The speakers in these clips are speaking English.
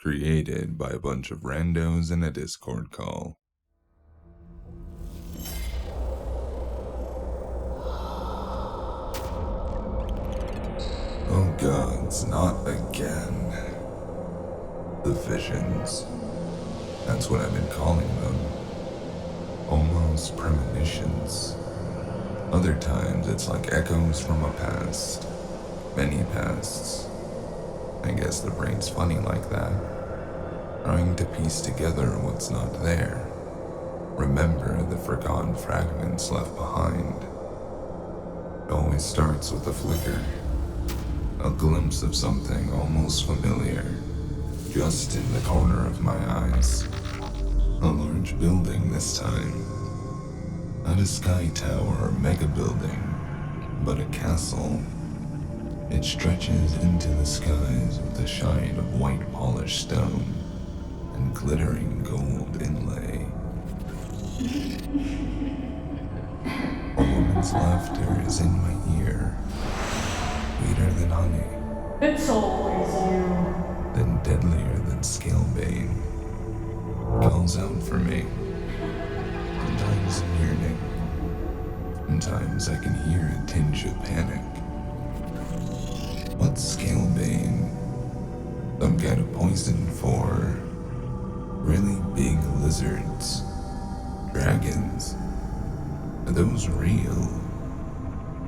created by a bunch of randos in a Discord call. Oh gods, not again. The visions. That's what I've been calling them. Almost premonitions. Other times it's like echoes from a past. Many pasts. I guess the brain's funny like that. Trying to piece together what's not there. Remember the forgotten fragments left behind. It always starts with a flicker. A glimpse of something almost familiar. Just in the corner of my eyes. A large building this time. Not a sky tower or mega building, but a castle. It stretches into the skies with a shine of white polished stone and glittering gold inlay. A woman's laughter is in my ear, sweeter than honey. It's always you. Then deadlier than Scalebane. Calls out for me. Sometimes in yearning. Sometimes I can hear a tinge of panic. What's Scalebane? Some kind of poison for really big lizards. Dragons. Are those real?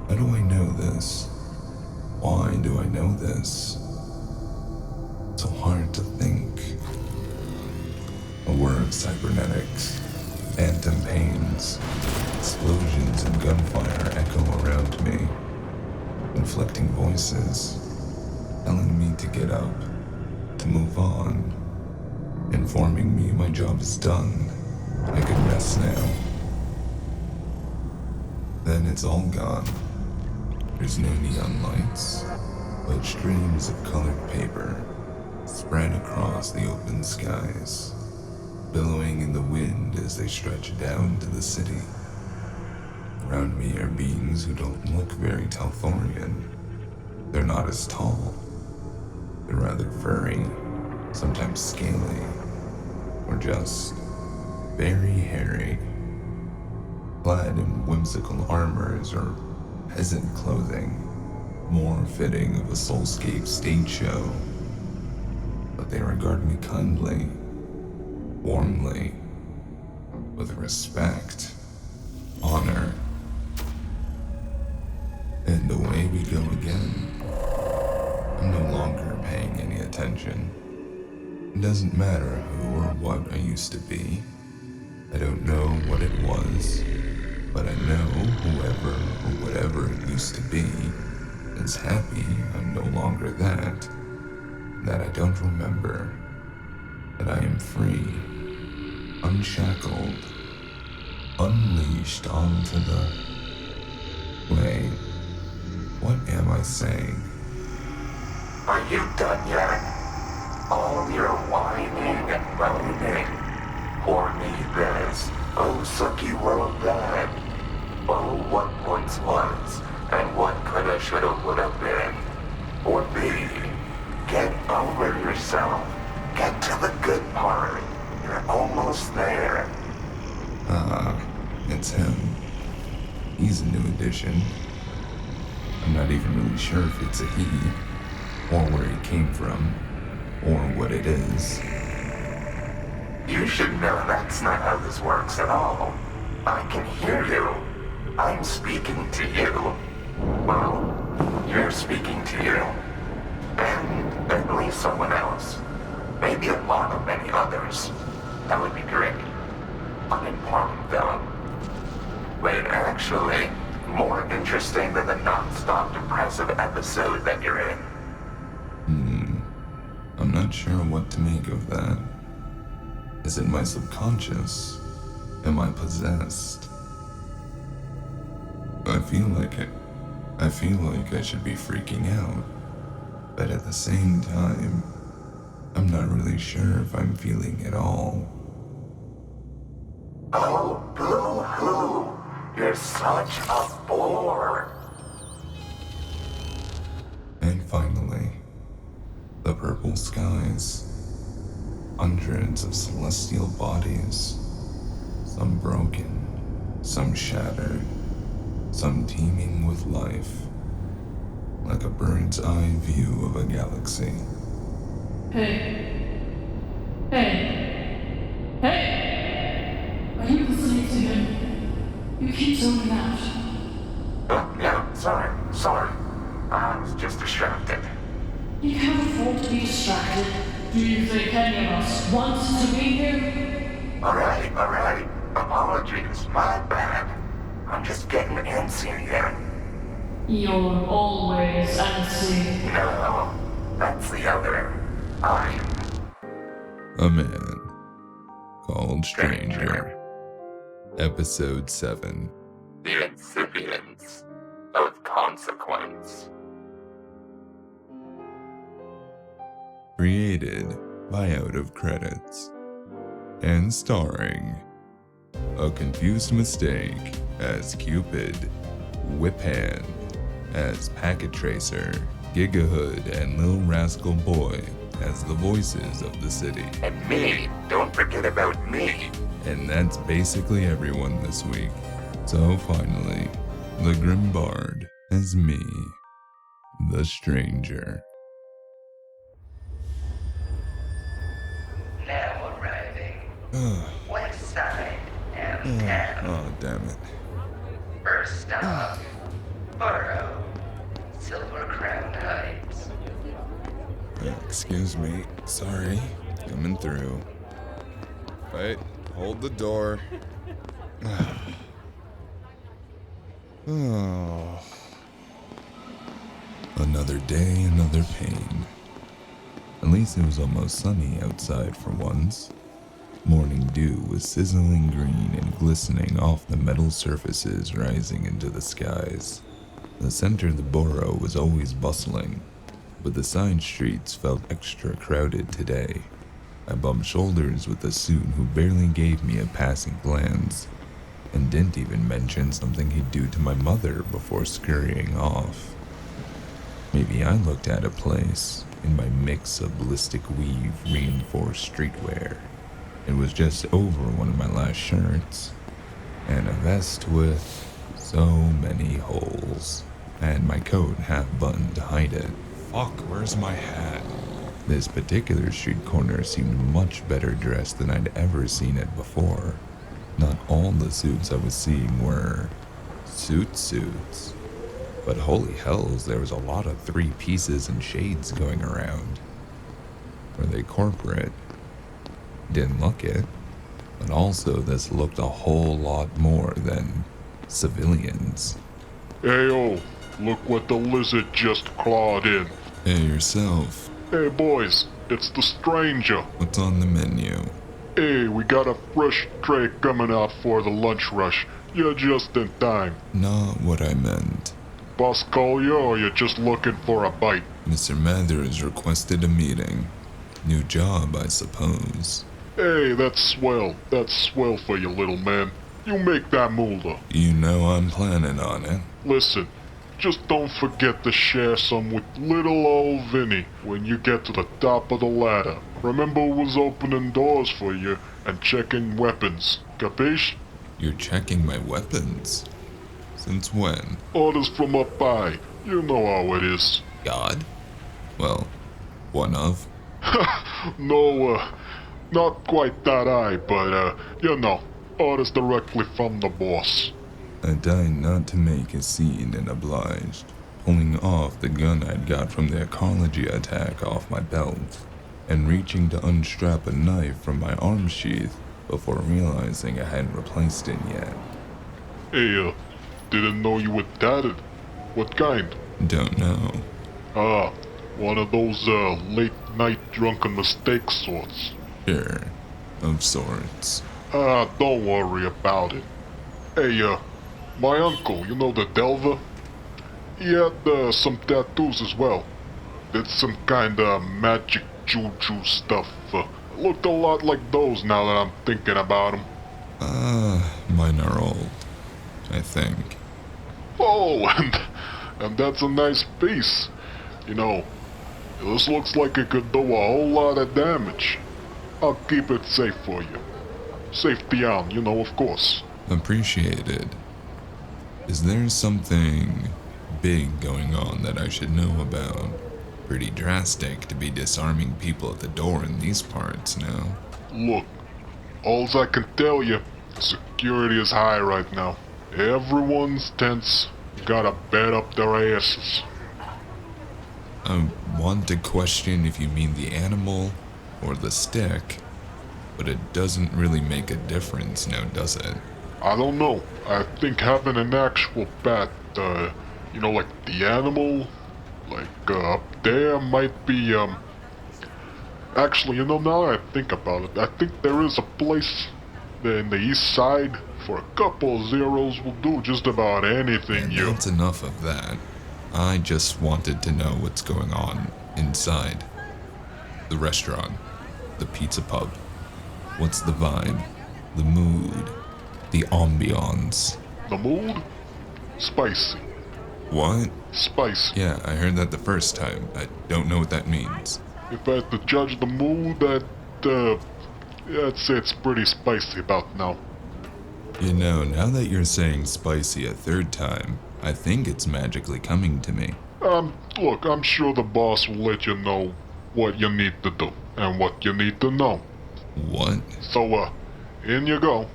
How do I know this? Why do I know this? So hard to think. A whir of cybernetics, phantom pains, explosions and gunfire echo around me. Conflicting voices, telling me to get up, to move on, informing me my job is done, I can rest now. Then it's all gone. There's no neon lights, but streams of colored paper spread across the open skies, billowing in the wind as they stretch down to the city. Around me are beings who don't look very Talthorian. They're not as tall. They're rather furry, sometimes scaly, or just very hairy. Clad in whimsical armors or peasant clothing, more fitting of a soulscape stage show. But they regard me kindly, warmly, with respect, honor. And away we go again. I'm no longer paying any attention. It doesn't matter who or what I used to be. I don't know what it was, but I know whoever or whatever it used to be is happy I'm no longer that I don't remember, that I am free, unshackled, unleashed onto the... Wait, what am I saying? Are you done yet? All your whining and moaning. Poor me this. Oh, sucky world that. Oh, what once was, and what coulda, shoulda, woulda been. Or be. Get over yourself. Get to the good part. You're almost there. It's him. He's a new addition. I'm not even really sure if it's a he, or where he came from, or what it is. You should know that's not how this works at all. I can hear you. I'm speaking to you. Well, you're speaking to you. And at least someone else. Maybe a lot of many others. That would be great. Unimportant though. Wait, actually, more interesting than the non-stop depressive episode that you're in. I'm not sure what to make of that. Is it my subconscious? Am I possessed? I feel like it. I feel like I should be freaking out. But at the same time, I'm not really sure if I'm feeling it all. Oh, boo-hoo! You're such a bore! And finally, the purple skies. hundreds of celestial bodies, some broken, some shattered, some teeming with life, like a bird's eye view of a galaxy. Hey. Hey. Hey! Are you listening to him? You keep zoning out. Oh, yeah, sorry. I was just distracted. You can't afford to be distracted. Do you think any of us want to be here? Alright. Apologies, my bad. I'm just getting antsy again. You're always antsy. No, that's the other. I'm A Man Called Stranger. Episode 7. the Insipience of Consequence. Created by Out of Credits. And starring A Confused Mistake as Cupid, Whip Hand as Packet Tracer, Gigahood and Lil Rascal Boy as the voices of the city. And me, don't forget about me. And that's basically everyone this week. So finally, the Grim Bard as me, the Stranger. Now arriving. West side, downtown. Oh, damn it. First stop, Burrow, Silver Crown Heights. Excuse me. Sorry. Coming through. Wait. Hold the door. Oh. Another day, another pain. At least it was almost sunny outside for once. Morning dew was sizzling green and glistening off the metal surfaces rising into the skies. The center of the borough was always bustling, but the side streets felt extra crowded today. I bumped shoulders with a suit who barely gave me a passing glance, and didn't even mention something he'd do to my mother before scurrying off. Maybe I looked out of place in my mix of ballistic weave reinforced streetwear. It was just over one of my last shirts, and a vest with so many holes, and my coat half buttoned to hide it. Fuck, where's my hat? This particular street corner seemed much better dressed than I'd ever seen it before. Not all the suits I was seeing were suits, but holy hells, there was a lot of 3 pieces and shades going around. Were they corporate? Didn't look it, but also this looked a whole lot more than civilians. Ayo, look what the lizard just clawed in. Hey, yourself. Hey boys, it's the Stranger. What's on the menu? Hey, we got a fresh tray coming out for the lunch rush. You're just in time. Not what I meant. Boss call you or you're just looking for a bite? Mr. Mathers requested a meeting. New job, I suppose. Hey, that's swell. That's swell for you, little man. You make that moolah. You know I'm planning on it. Listen, just don't forget to share some with little old Vinny when you get to the top of the ladder. Remember who was opening doors for you and checking weapons. Capiche? You're checking my weapons? Since when? Orders from up high. You know how it is. God? Well, one of. No, not quite that high, but, you know, orders directly from the boss. I died not to make a scene and obliged, pulling off the gun I'd got from the ecology attack off my belt, and reaching to unstrap a knife from my arm sheath before realizing I hadn't replaced it yet. Hey, didn't know you were tatted. What kind? Don't know. Ah, one of those, late night drunken mistake sorts. Sure, of sorts. Ah, don't worry about it. Hey, my uncle, you know the Delver? He had, some tattoos as well. Did some kinda magic juju stuff. Looked a lot like those now that I'm thinking about them. Mine are old, I think. Oh, and that's a nice piece. You know, this looks like it could do a whole lot of damage. I'll keep it safe for you. Safety on, of course. Appreciated. Is there something big going on that I should know about? Pretty drastic to be disarming people at the door in these parts now. Look, alls I can tell you, security is high right now. Everyone's tense, gotta bet up their asses. I want to question if you mean the animal or the stick, but it doesn't really make a difference now, does it? I don't know. I think having an actual bat, like the animal, up there might be, Actually, now that I think about it, I think there is a place in the east side for a couple of zeros will do just about anything And you... that's enough of that. I just wanted to know what's going on inside. The restaurant, the pizza pub. What's the vibe? The mood? The ambiance? The mood? Spicy. What? Spicy. Yeah, I heard that the first time. I don't know what that means. If I had to judge the mood, I'd say it's pretty spicy about now. Now that you're saying spicy a third time, I think it's magically coming to me. Look, I'm sure the boss will let you know what you need to do and what you need to know. What? So, in you go.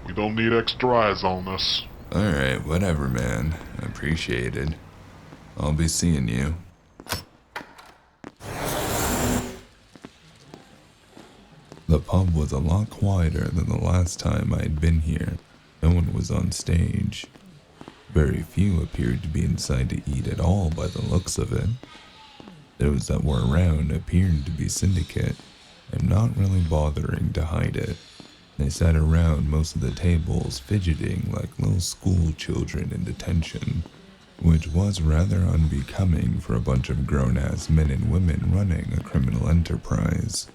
We don't need extra eyes on us. Alright, whatever, man. Appreciated. I'll be seeing you. The pub was a lot quieter than the last time I had been here. No one was on stage. Very few appeared to be inside to eat at all by the looks of it. Those that were around appeared to be syndicate, and not really bothering to hide it. They sat around most of the tables fidgeting like little school children in detention, which was rather unbecoming for a bunch of grown-ass men and women running a criminal enterprise.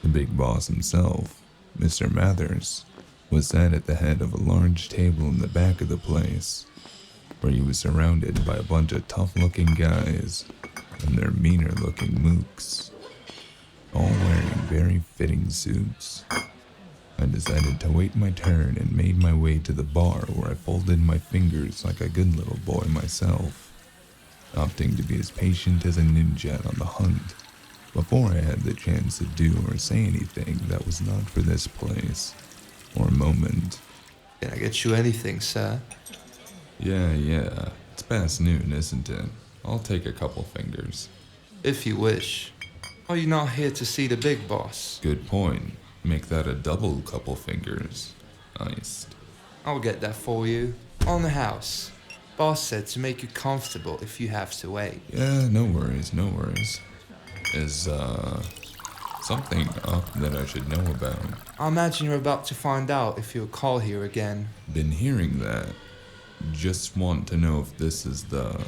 The big boss himself, Mr. Mathers, was sat at the head of a large table in the back of the place, where he was surrounded by a bunch of tough-looking guys and their meaner-looking mooks, all wearing very fitting suits. I decided to wait my turn and made my way to the bar where I folded my fingers like a good little boy myself, opting to be as patient as a ninja on the hunt before I had the chance to do or say anything that was not for this place or moment. Can I get you anything, sir? Yeah, it's past noon, isn't it? I'll take a couple fingers. If you wish. Are you not here to see the big boss? Good point. Make that a double couple fingers. Iced. I'll get that for you. On the house. Boss said to make you comfortable if you have to wait. Yeah, no worries. Is, something up that I should know about? I imagine you're about to find out if you'll call here again. Been hearing that. Just want to know if this is the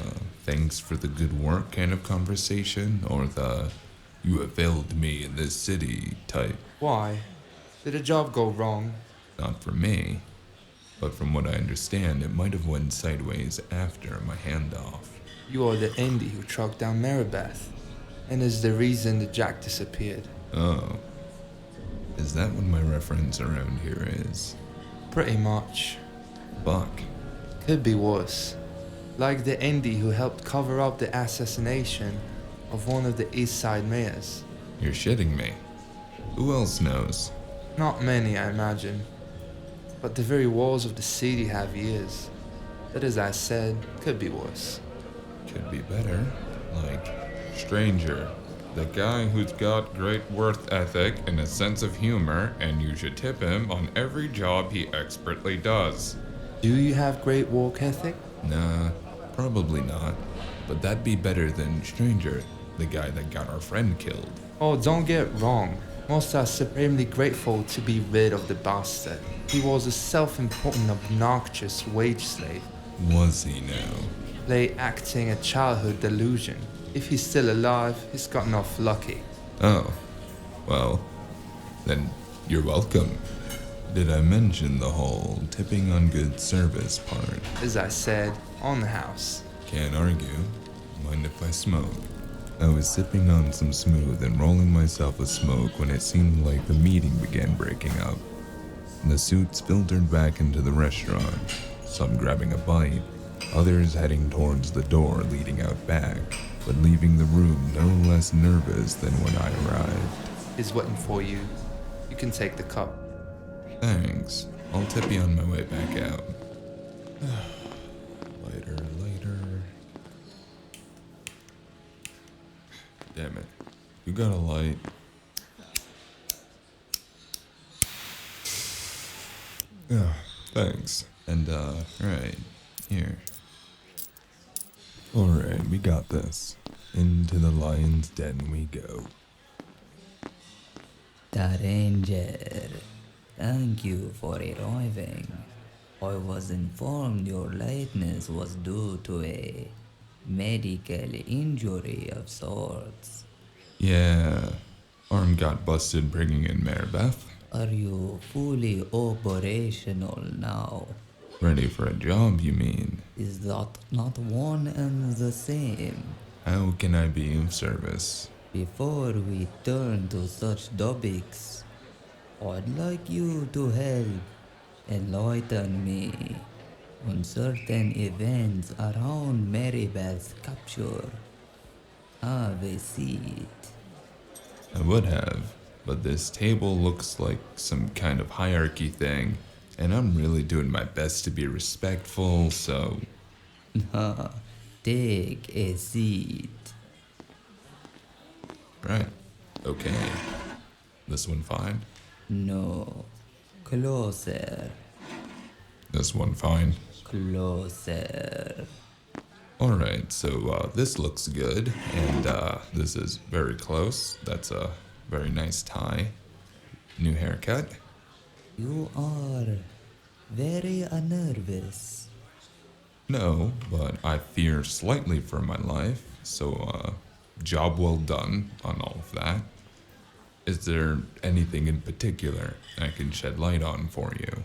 thanks for the good work kind of conversation, or the you have failed me in this city type. Why? Did a job go wrong? Not for me, but from what I understand, it might have went sideways after my handoff. You are the indie who tracked down Maribeth, and is the reason the Jack disappeared. Oh. Is that what my reference around here is? Pretty much. Buck. Could be worse. Like the indie who helped cover up the assassination of one of the East Side mayors. You're shitting me. Who else knows? Not many, I imagine. But the very walls of the city have ears. That, as I said, could be worse. Could be better. Like, Stranger. The guy who's got great work ethic and a sense of humor, and you should tip him on every job he expertly does. Do you have great work ethic? Nah, probably not. But that'd be better than Stranger, the guy that got our friend killed. Oh, don't get wrong. Most are supremely grateful to be rid of the bastard. He was a self-important, obnoxious wage slave. Was he now? Play acting a childhood delusion. If he's still alive, he's gotten off lucky. Oh. Well, then you're welcome. Did I mention the whole tipping on good service part? As I said, on the house. Can't argue. Mind if I smoke? I was sipping on some smooth and rolling myself a smoke when it seemed like the meeting began breaking up. The suits filtered back into the restaurant, some grabbing a bite, others heading towards the door leading out back, but leaving the room no less nervous than when I arrived. Is waiting for you. You can take the cup. Thanks. I'll tip you on my way back out. Lighter, lighter. Damn it. You got a light? Yeah, thanks. And, right, here. Alright, we got this. Into the lion's den we go. The ranger, thank you for arriving. I was informed your lateness was due to a medical injury of sorts. Yeah, arm got busted bringing in Maribeth. Are you fully operational now? Ready for a job, you mean? Is that not one and the same? How can I be of service? Before we turn to such topics, I'd like you to help enlighten me on certain events around Maribel's capture. Have a seat. I would have, but this table looks like some kind of hierarchy thing, and I'm really doing my best to be respectful, so... Take a seat. Right. Okay. This one fine? No. Closer. This one fine? Closer. Alright, so this looks good, and this is very close. That's a very nice tie. New haircut. You are very nervous. No, but I fear slightly for my life, so job well done on all of that. Is there anything in particular I can shed light on for you?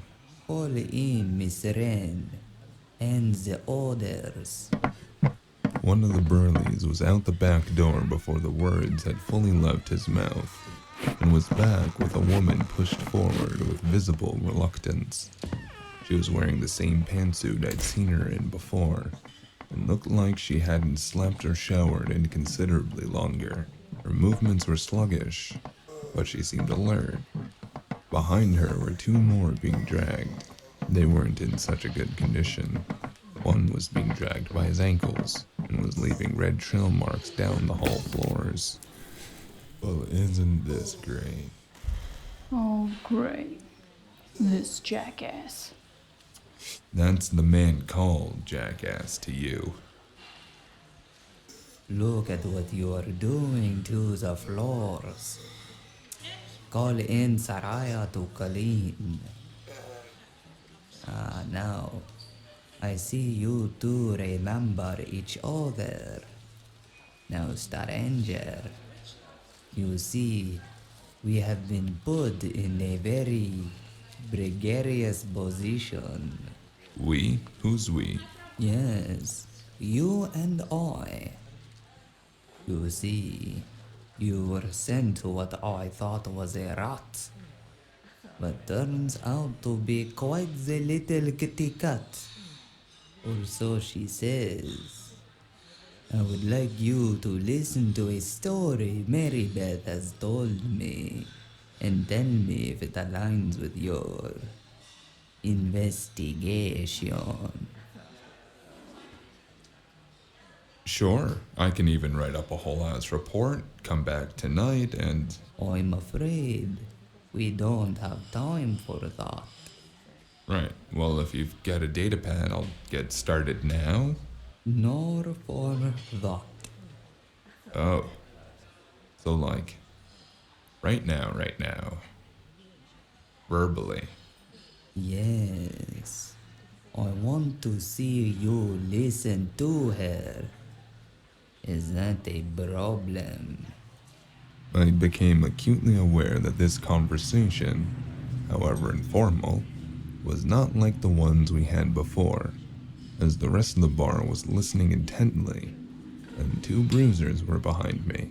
Call in Miss Wren and the others. One of the burleys was out the back door before the words had fully left his mouth, and was back with a woman pushed forward with visible reluctance. She was wearing the same pantsuit I'd seen her in before, and looked like she hadn't slept or showered in considerably longer. Her movements were sluggish, but she seemed alert. Behind her were two more being dragged. They weren't in such a good condition. One was being dragged by his ankles, and was leaving red trail marks down the hall floors. Well, isn't this great? Oh, great. This jackass. That's the man called jackass to you. Look at what you are doing to the floors. Call in Saraya to clean. Now, I see you two remember each other. Now, stranger, you see, we have been put in a very precarious position. We? Who's we? Yes, you and I. You see, you were sent to what I thought was a rat, but turns out to be quite the little kitty cat. Or so she says. I would like you to listen to a story Mary Beth has told me and tell me if it aligns with your investigation. Sure, I can even write up a whole ass report, come back tonight, and... I'm afraid we don't have time for that. Right, well, if you've got a data pad, I'll get started now. Nor for that. Oh. So, like, right now. Verbally. Yes. I want to see you listen to her. Is that a problem? I became acutely aware that this conversation, however informal, was not like the ones we had before, as the rest of the bar was listening intently. and 2 bruisers were behind me.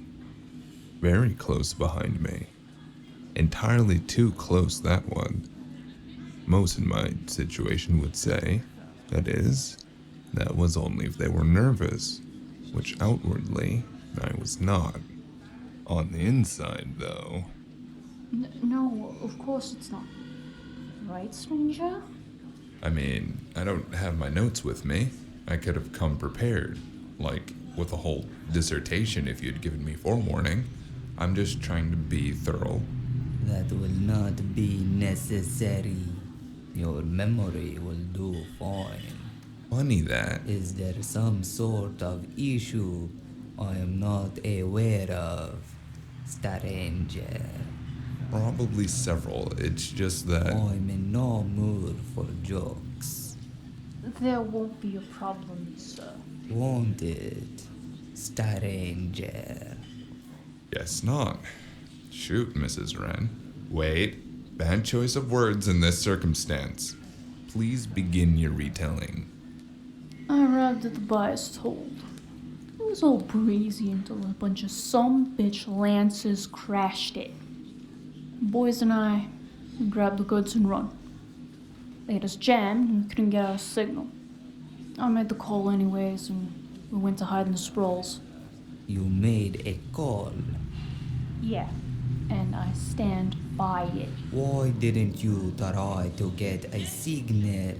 Very close behind me. Entirely too close, that one. Most in my situation would say, that is, that was only if they were nervous, which outwardly I was not. On the inside, though. No, of course it's not. Right, stranger? I mean, I don't have my notes with me. I could have come prepared, like with a whole dissertation if you'd given me forewarning. I'm just trying to be thorough. That will not be necessary. Your memory will do fine. Funny that. Is there some sort of issue I am not aware of, stranger? Probably several. It's just that. I'm in no mood for jokes. There won't be a problem, sir. Won't it, stranger? Guess not. Shoot, Mrs. Wren. Wait. Bad choice of words in this circumstance. Please begin your retelling. I arrived at the buyer's told. It was all breezy until a bunch of some bitch lancers crashed it. Boys and I grabbed the goods and run. They had us jammed and we couldn't get our signal. I made the call anyways and we went to hide in the sprawls. You made a call. Yeah, and I stand by it. Why didn't you try to get a signal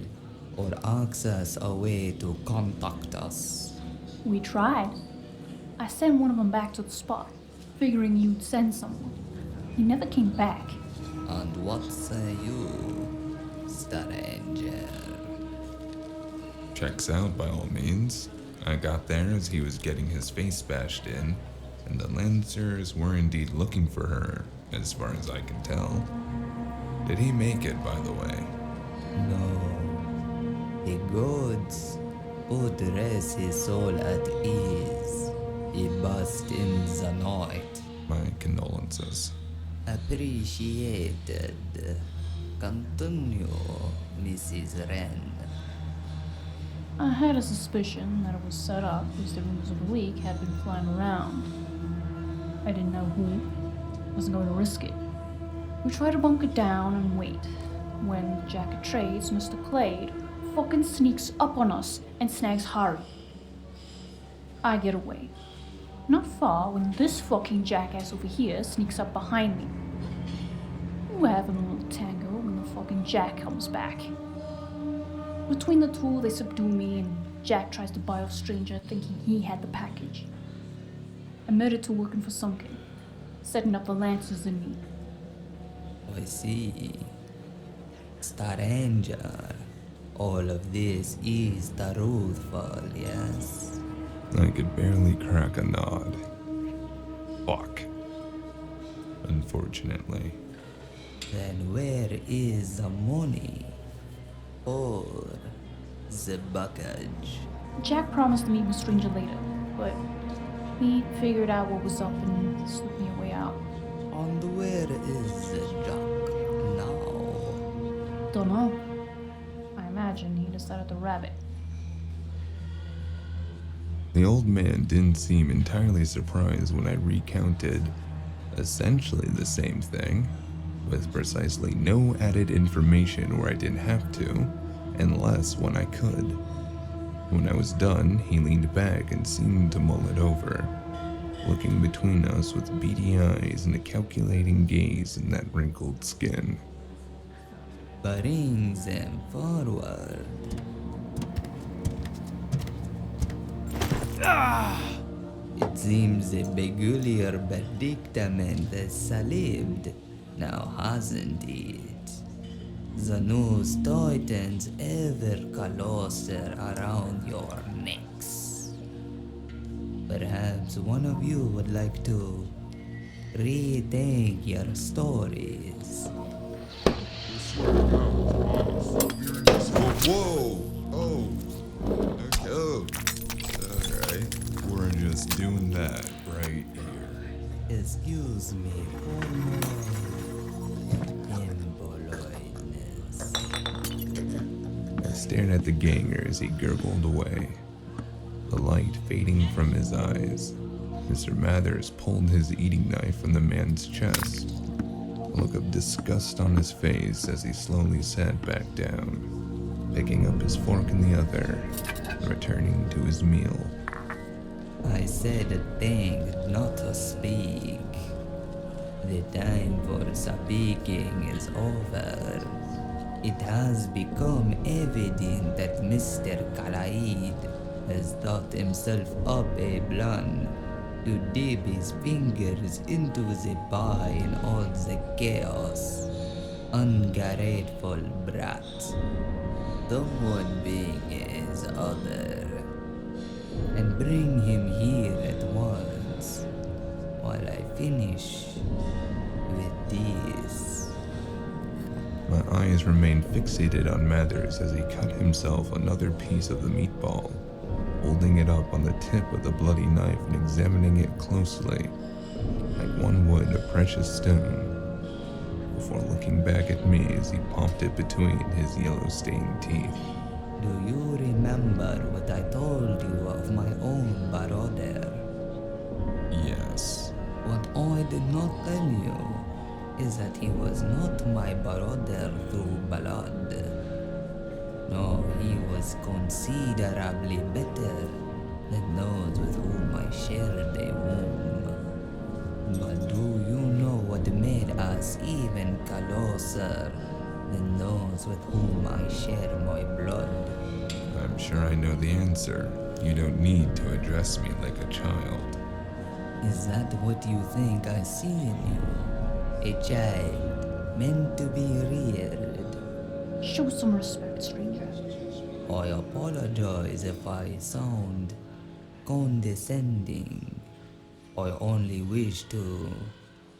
or access a way to contact us? We tried. I sent one of them back to the spot, figuring you'd send someone. He never came back. And what say you, stranger? Checks out by all means. I got there as he was getting his face bashed in, and the Lancers were indeed looking for her, as far as I can tell. Did he make it, by the way? No. The gods would rest his soul at ease. He passed in the night. My condolences. Appreciated. Continue, Mrs. Wren. I had a suspicion that it was set up because the rumors of the leak had been flying around. I didn't know who. Wasn't going to risk it. We tried to bunk it down and wait. When the Jack of Trades, Mr. Clade, fucking sneaks up on us and snags Harry. I get away. Not far when this fucking jackass over here sneaks up behind me. We're having a little tango when the fucking Jack comes back. Between the two, they subdue me and Jack tries to buy off stranger thinking he had the package. I made it to working for Sunken, setting up the Lancers and me. I see. Stranger, all of this is truthful, yes? I could barely crack a nod. Fuck. Unfortunately. Then where is the money? Or the baggage? Jack promised to meet with stranger later, but he figured out what was up and slipped me a way out. And where is the Jack now? Don't know. I imagine he decided to rabbit. The old man didn't seem entirely surprised when I recounted essentially the same thing, with precisely no added information where I didn't have to, and less when I could. When I was done, he leaned back and seemed to mull it over, looking between us with beady eyes and a calculating gaze in that wrinkled skin. Bring them forward. It seems a peculiar predicament has slipped, now hasn't it? The news tightens ever closer around your necks. Perhaps one of you would like to rethink your stories. Whoa! Oh! Okay. Alright. We're just doing that right here. Excuse me for my impoliteness. I stared at the ganger as he gurgled away. the light fading from his eyes, Mr. Mathers pulled his eating knife from the man's chest, a look of disgust on his face as he slowly sat back down, picking up his fork in the other and returning to his meal. I said a thing not to speak. The time for speaking is over. It has become evident that Mr. Kalaid has thought himself up a plan to dip his fingers into the pie in all the chaos. Ungrateful brat. Someone being his other. And bring him here at once while I finish with this. My eyes remained fixated on Mathers as he cut himself another piece of the meatball, holding it up on the tip of the bloody knife and examining it closely, like one would a precious stone, before looking back at me as he popped it between his yellow-stained teeth. Do you remember what I told you of my own brother? Yes. What I did not tell you is that he was not my brother through blood. No, he was considerably better than those with whom I shared a womb. But do you know what made us even closer than those with whom I share my blood? I'm sure I know the answer. You don't need to address me like a child. Is that what you think I see in you? A child meant to be reared. Show some respect, stranger. I apologize if I sound condescending. I only wish to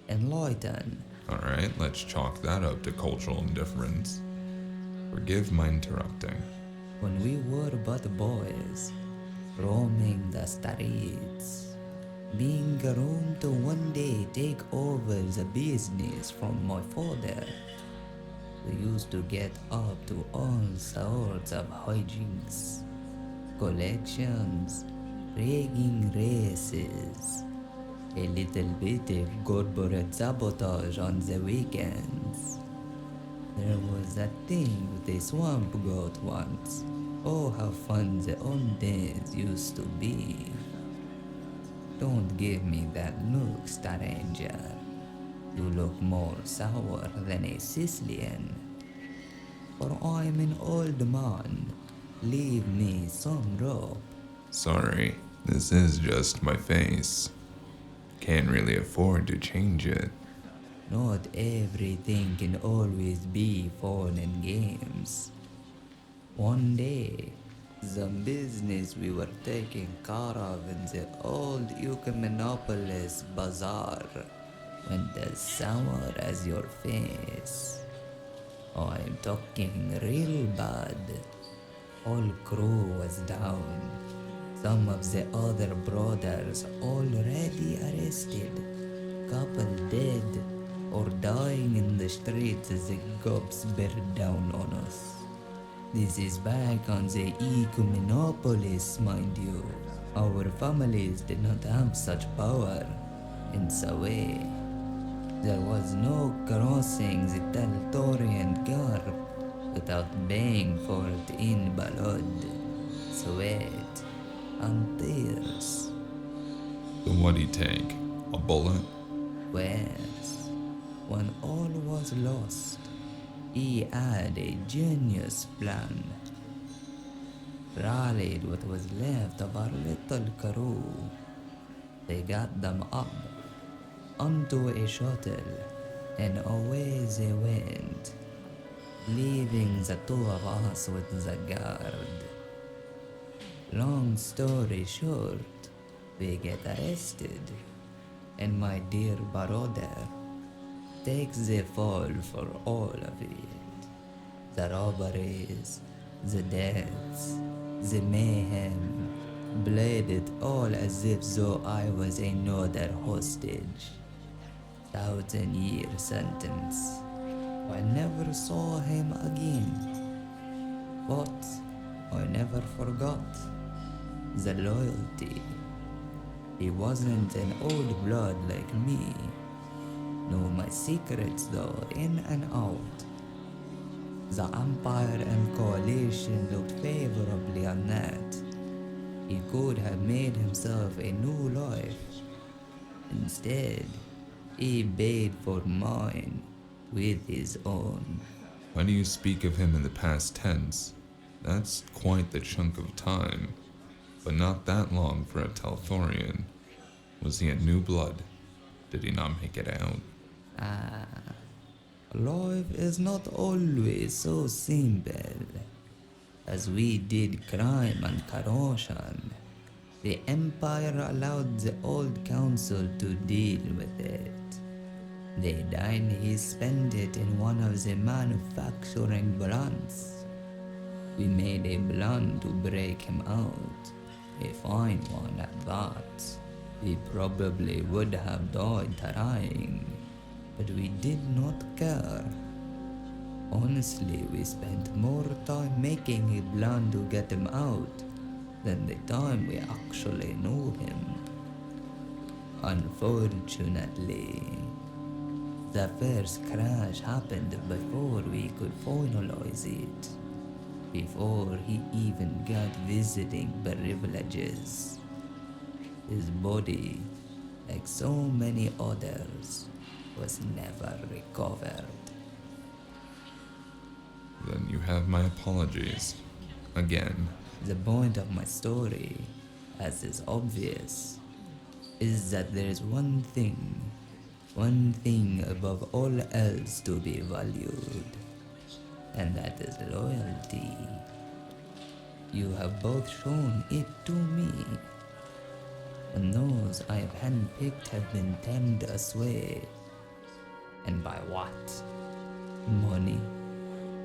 enlighten. Alright, let's chalk that up to cultural indifference. Forgive my interrupting. When we were but boys, roaming the streets, being groomed to one day take over the business from my father, we used to get up to all sorts of hijinks, collections, rigging races, a little bit of corporate sabotage on the weekends. There was that thing with a swamp goat once. Oh, how fun the old days used to be. Don't give me that look, stranger. You look more sour than a Sicilian. For I'm an old man. Leave me some rope. Sorry, this is just my face. Can't really afford to change it. Not everything can always be fun and games. One day, the business we were taking care of in the old Ecumenopolis Bazaar went as sour as your face. I'm talking real bad. Whole crew was down. Some of the other brothers already arrested. Couple dead or dying in the streets as the cops bear down on us. This is back on the Ecumenopolis, mind you. Our families did not have such power. In a way, there was no crossing the territorial gap without paying for it in blood, sweat, and tears. So what'd he take? A bullet? Whereas, when all was lost, he had a genius plan. Rallied what was left of our little crew. They got them up onto a shuttle, and away they went, leaving the two of us with the guard. Long story short, we get arrested, and my dear brother takes the fall for all of it. The robberies, the deaths, the mayhem, bled it all as if though I was another hostage. 1,000-year sentence. I never saw him again. But I never forgot. The loyalty. He wasn't an old blood like me. Know my secrets though, in and out. The Empire and Coalition looked favorably on that. He could have made himself a new life. Instead, he paid for mine with his own. Why do you speak of him in the past tense? That's quite the chunk of time, but not that long for a Telthorian. Was he a new blood? Did he not make it out? Life is not always so simple. As we did crime and corruption, the Empire allowed the old council to deal with it. Then he spent it in one of the manufacturing plants. We made a plan to break him out, a fine one at that. We probably would have died trying, but we did not care. Honestly, we spent more time making a plan to get him out than the time we actually knew him. Unfortunately, the first crash happened before we could finalize it, before he even got visiting privileges. His body, like so many others, was never recovered. Then you have my apologies. Again. The point of my story, as is obvious, is that there is one thing above all else to be valued, and that is loyalty. You have both shown it to me. And those I have handpicked have been turned aside. And by what? Money.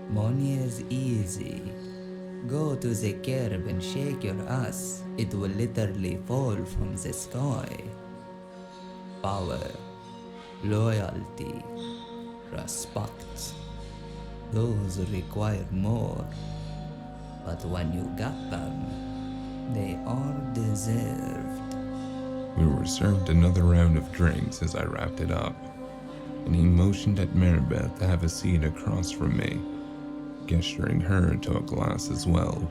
Money is easy. Go to the curb and shake your ass. It will literally fall from the sky. Power, loyalty, respect. Those require more. But when you get them, they are deserved. We were served another round of drinks as I wrapped it up, and he motioned at Maribeth to have a seat across from me, gesturing her to a glass as well.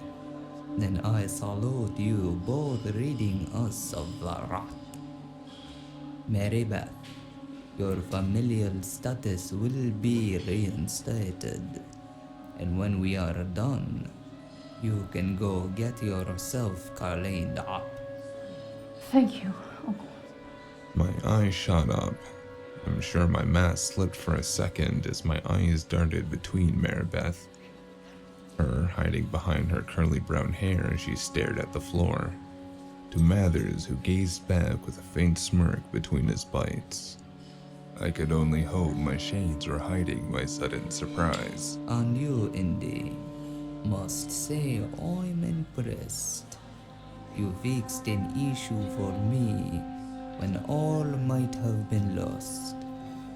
Then I salute you both reading us of the rat. Maribeth, your familial status will be reinstated, and when we are done, you can go get yourself cleaned up. Thank you, Uncle. My eyes shot up. I'm sure my mask slipped for a second as my eyes darted between Maribeth, her hiding behind her curly brown hair as she stared at the floor, to Mathers, who gazed back with a faint smirk between his bites. I could only hope my shades were hiding my sudden surprise. And you, Indy, must say I'm impressed. You fixed an issue for me when all might have been lost,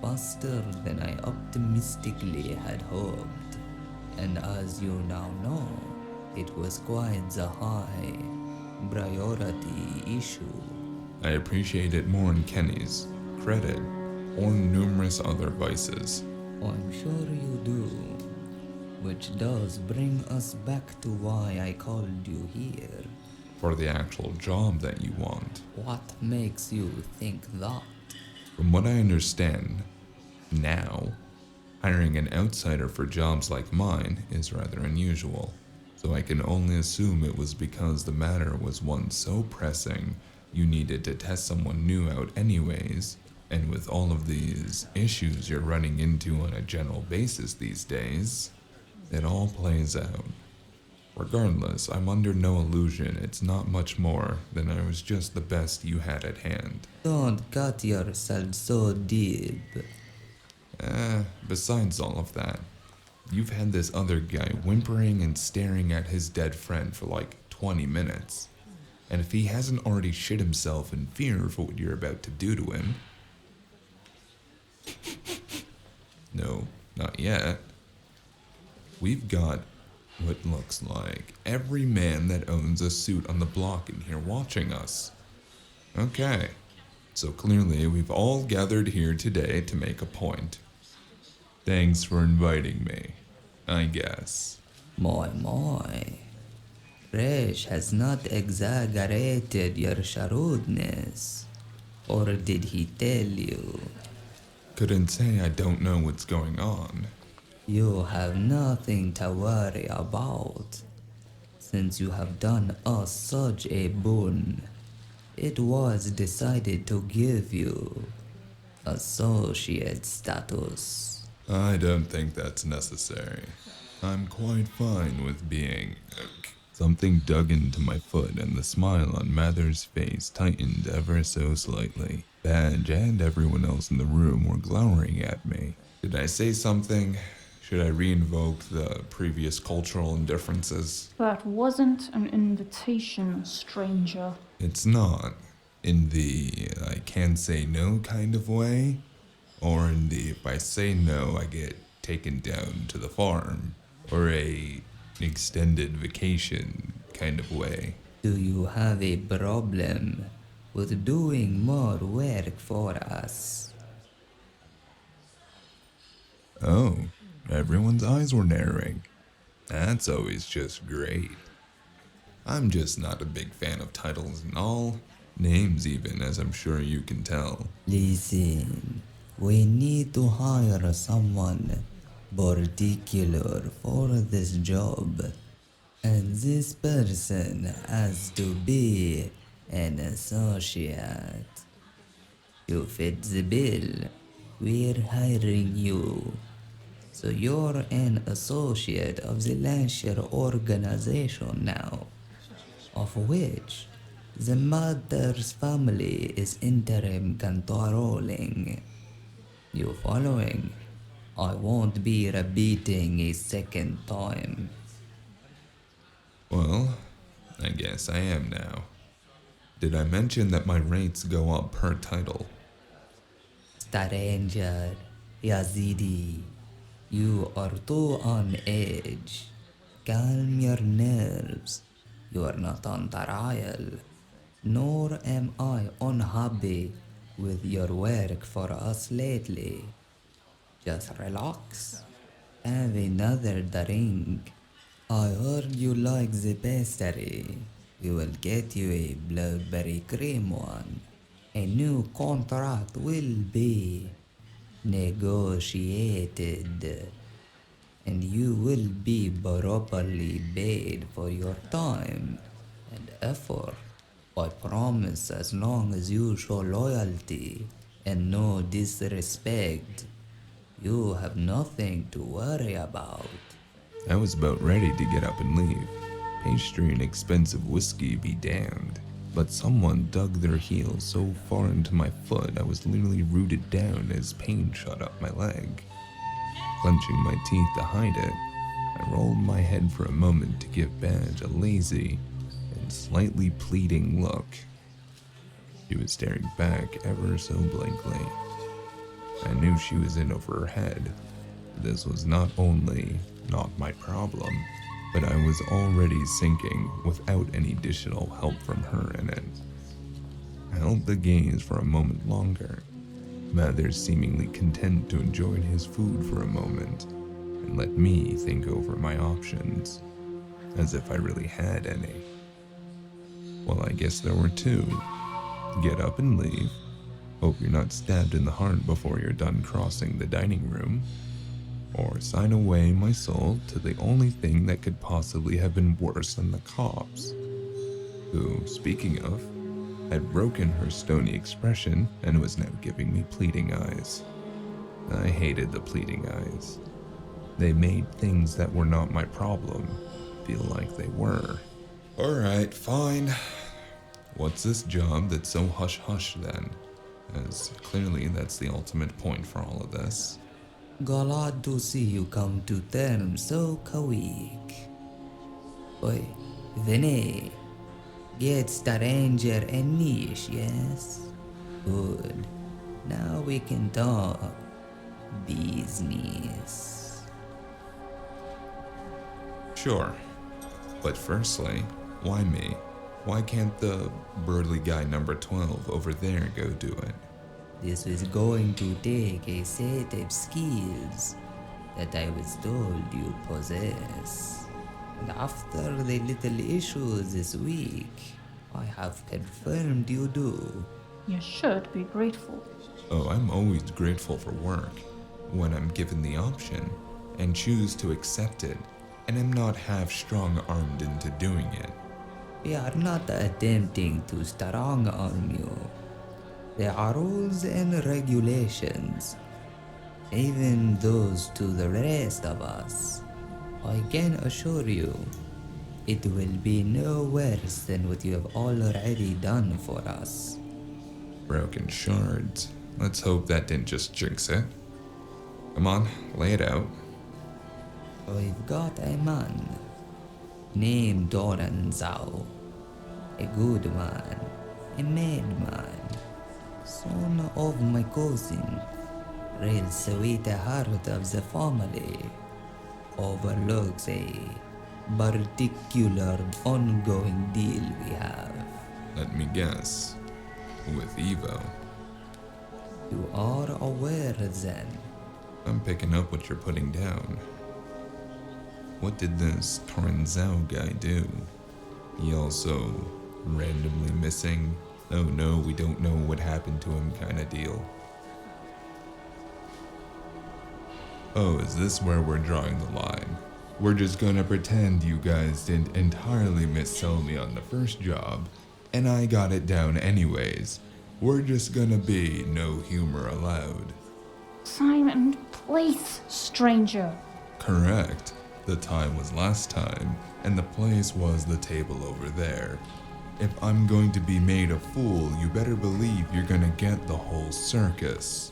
faster than I optimistically had hoped. And as you now know, it was quite the high priority issue. I appreciate it more in Kenny's credit or numerous other vices. I'm sure you do. Which does bring us back to why I called you here. For the actual job that you want. What makes you think that? From what I understand, now, hiring an outsider for jobs like mine is rather unusual. So I can only assume it was because the matter was one so pressing, you needed to test someone new out anyways, and with all of these issues you're running into on a general basis these days, it all plays out. Regardless, I'm under no illusion it's not much more than I was just the best you had at hand. Don't cut yourself so deep. Besides all of that, you've had this other guy whimpering and staring at his dead friend for like 20 minutes. And if he hasn't already shit himself in fear for what you're about to do to him... No, not yet. We've got what looks like every man that owns a suit on the block in here watching us. Okay, so clearly we've all gathered here today to make a point. Thanks for inviting me, I guess. My. Resh has not exaggerated your shrewdness. Or did he tell you? Couldn't say I don't know what's going on. You have nothing to worry about. Since you have done us such a boon, it was decided to give you associate status. I don't think that's necessary. I'm quite fine with being... Something dug into my foot and the smile on Mather's face tightened ever so slightly. Badge and everyone else in the room were glowering at me. Did I say something? Should I re-invoke the previous cultural indifferences? That wasn't an invitation, stranger. It's not. In the I can't say no kind of way, or in the if I say no I get taken down to the farm, or a extended vacation kind of way. Do you have a problem with doing more work for us? Oh, everyone's eyes were narrowing. That's always just great. I'm just not a big fan of titles and all, names even, as I'm sure you can tell. Listen, we need to hire someone particular for this job. And this person has to be an associate. You fit the bill. We're hiring you. So you're an associate of the Lasher organization now, of which the mother's family is interim controlling. You following? I won't be repeating a second time. Well, I guess I am now. Did I mention that my rates go up per title? Stranger, Yazidi, you are too on edge. Calm your nerves. You are not on trial. Nor am I unhappy with your work for us lately. Just relax. Have another drink. I heard you like the pastry. We will get you a blueberry cream one. A new contract will be negotiated. And you will be properly paid for your time and effort. I promise, as long as you show loyalty and no disrespect, you have nothing to worry about. I was about ready to get up and leave. Pastry and expensive whiskey be damned. But someone dug their heels so far into my foot I was literally rooted down as pain shot up my leg. Clenching my teeth to hide it, I rolled my head for a moment to give Badge a lazy and slightly pleading look. She was staring back ever so blankly. I knew she was in over her head. This was not only not my problem, but I was already sinking without any additional help from her in it. I held the gaze for a moment longer, Mather seemingly content to enjoy his food for a moment, and let me think over my options, as if I really had any. Well, I guess there were two. Get up and leave. Hope you're not stabbed in the heart before you're done crossing the dining room. Or sign away my soul to the only thing that could possibly have been worse than the cops. Who, speaking of, had broken her stony expression and was now giving me pleading eyes. I hated the pleading eyes. They made things that were not my problem feel like they were. Alright, fine. What's this job that's so hush-hush then? As clearly that's the ultimate point for all of this. Glad to see you come to terms so quick. Oi, Vinny, get stranger and niche, yes? Good. Now we can talk business. Sure. But firstly, why me? Why can't the burly guy number 12 over there go do it? This was going to take a set of skills that I was told you possess. And after the little issues this week, I have confirmed you do. You should be grateful. Oh, I'm always grateful for work when I'm given the option and choose to accept it, and I'm not half strong-armed into doing it. We are not attempting to strong arm you. There are rules and regulations, even those to the rest of us. I can assure you, it will be no worse than what you have already done for us. Broken shards. Let's hope that didn't just jinx it. Come on, lay it out. I've got a man named Doran Zhao, a good man, a madman, son of my cousin, real sweetheart of the family, overlooks a particular ongoing deal we have. Let me guess. With Evo. You are aware then? I'm picking up what you're putting down. What did this Torrenzao guy do? He also randomly missing, oh no, we don't know what happened to him kinda deal. Oh, is this where we're drawing the line? We're just gonna pretend you guys didn't entirely missell me on the first job, and I got it down anyways. We're just gonna be no humor allowed. Simon, please, stranger. Correct. The time was last time, and the place was the table over there. If I'm going to be made a fool, you better believe you're gonna get the whole circus.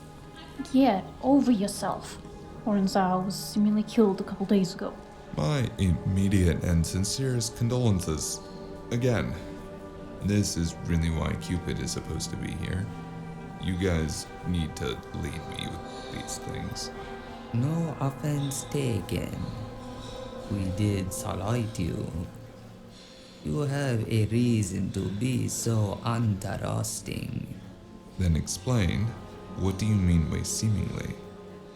Get over yourself. Orenzel was seemingly killed a couple days ago. My immediate and sincerest condolences. Again, this is really why Cupid is supposed to be here. You guys need to leave me with these things. No offense taken. We did slight you. You have a reason to be so interesting. Then explain, what do you mean by seemingly?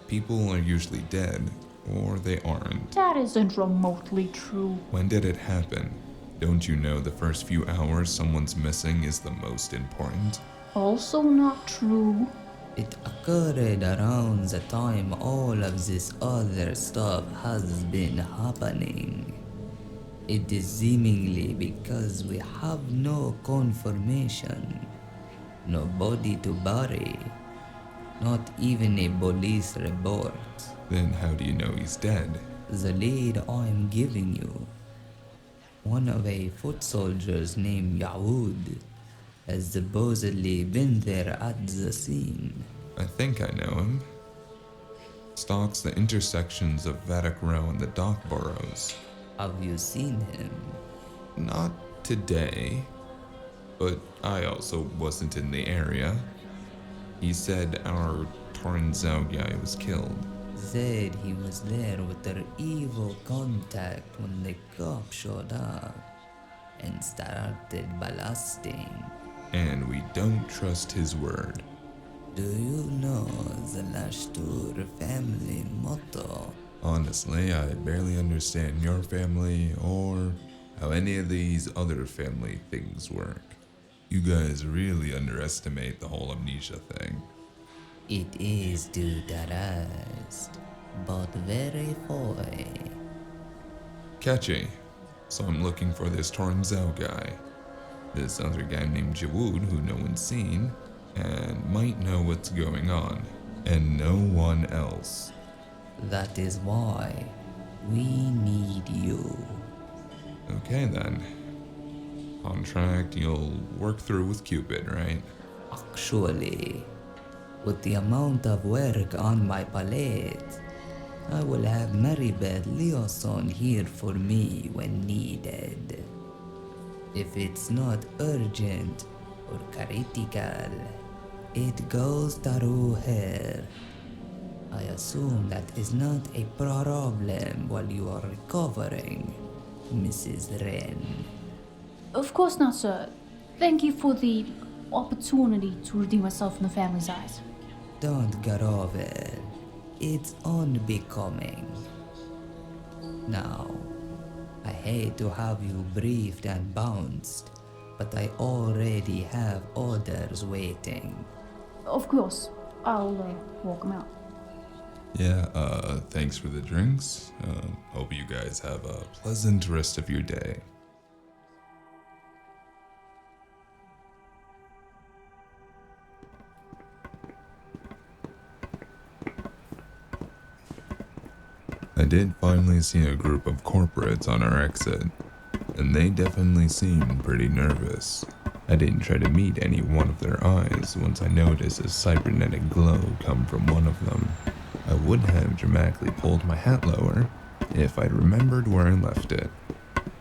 People are usually dead, or they aren't. That isn't remotely true. When did it happen? Don't you know the first few hours someone's missing is the most important? Also not true. It occurred around the time all of this other stuff has been happening. It is seemingly because we have no confirmation, no body to bury, not even a police report. Then how do you know he's dead? The lead I'm giving you, one of a foot soldiers named Yaoud, has supposedly been there at the scene. I think I know him. Stalks the intersections of Vatick Row and the dock boroughs. Have you seen him? Not today, but I also wasn't in the area. He said our Torrenzao guy was killed. Said he was there with their evil contact when the cop showed up and started blasting. And we don't trust his word. Do you know the Lasher family motto? Honestly, I barely understand your family or how any of these other family things work. You guys really underestimate the whole amnesia thing. It is to the rest, but very foy. Catchy. So I'm looking for this Torrenzao guy. This other guy named Jawood who no one's seen, and might know what's going on, and no one else. That is why we need you. Okay then. Contract you'll work through with Cupid, right? Actually, with the amount of work on my plate, I will have Maribeth Leoson here for me when needed. If it's not urgent or critical, it goes through her. I assume that is not a problem while you are recovering. Mrs. Wren. Of course not, sir. Thank you for the opportunity to redeem myself in the family's eyes. Don't grovel. It's unbecoming. Now, I hate to have you briefed and bounced, but I already have orders waiting. Of course. I'll walk him out. Yeah, thanks for the drinks. Hope you guys have a pleasant rest of your day. I did finally see a group of corporates on our exit, and they definitely seemed pretty nervous. I didn't try to meet any one of their eyes once I noticed a cybernetic glow come from one of them. I would have dramatically pulled my hat lower if I'd remembered where I left it,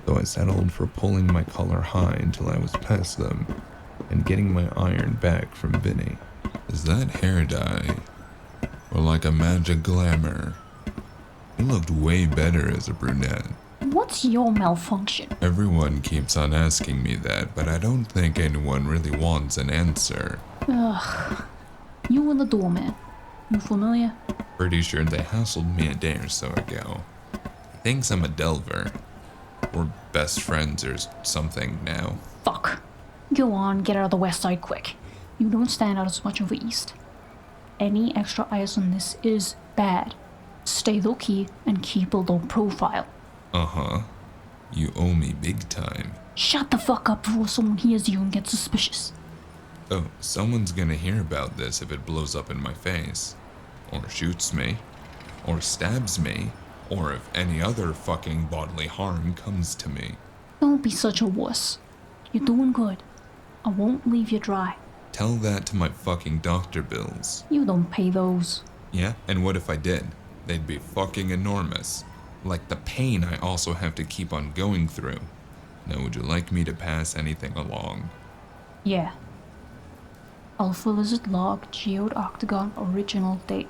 though I settled for pulling my collar high until I was past them and getting my iron back from Vinny. Is that hair dye? Or like a magic glamour? You looked way better as a brunette. What's your malfunction? Everyone keeps on asking me that, but I don't think anyone really wants an answer. Ugh. You and the doorman. You familiar? Pretty sure they hassled me a day or so ago. He thinks I'm a Delver. We're best friends or something now. Fuck. Go on, get out of the west side quick. You don't stand out as much of the east. Any extra eyes on this is bad. Stay low key and keep a low profile. Uh-huh. You owe me big time. Shut the fuck up before someone hears you and gets suspicious. Oh, someone's gonna hear about this if it blows up in my face. Or shoots me. Or stabs me. Or if any other fucking bodily harm comes to me. Don't be such a wuss. You're doing good. I won't leave you dry. Tell that to my fucking doctor bills. You don't pay those. Yeah, and what if I did? They'd be fucking enormous. Like the pain I also have to keep on going through. Now, would you like me to pass anything along? Yeah. Alpha Lizard Log Geode Octagon Original Date.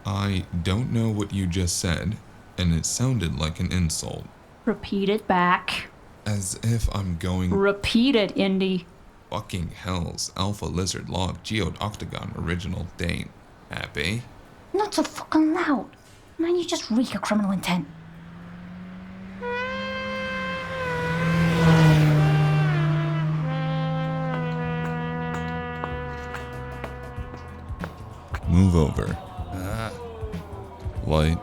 I don't know what you just said, and it sounded like an insult. Repeat it back. As if I'm going... Repeat it, Indy. Fucking hells. Alpha Lizard Log Geode Octagon Original Date. Happy? Not so fucking loud. Man, you just reek of criminal intent. Move over. Light.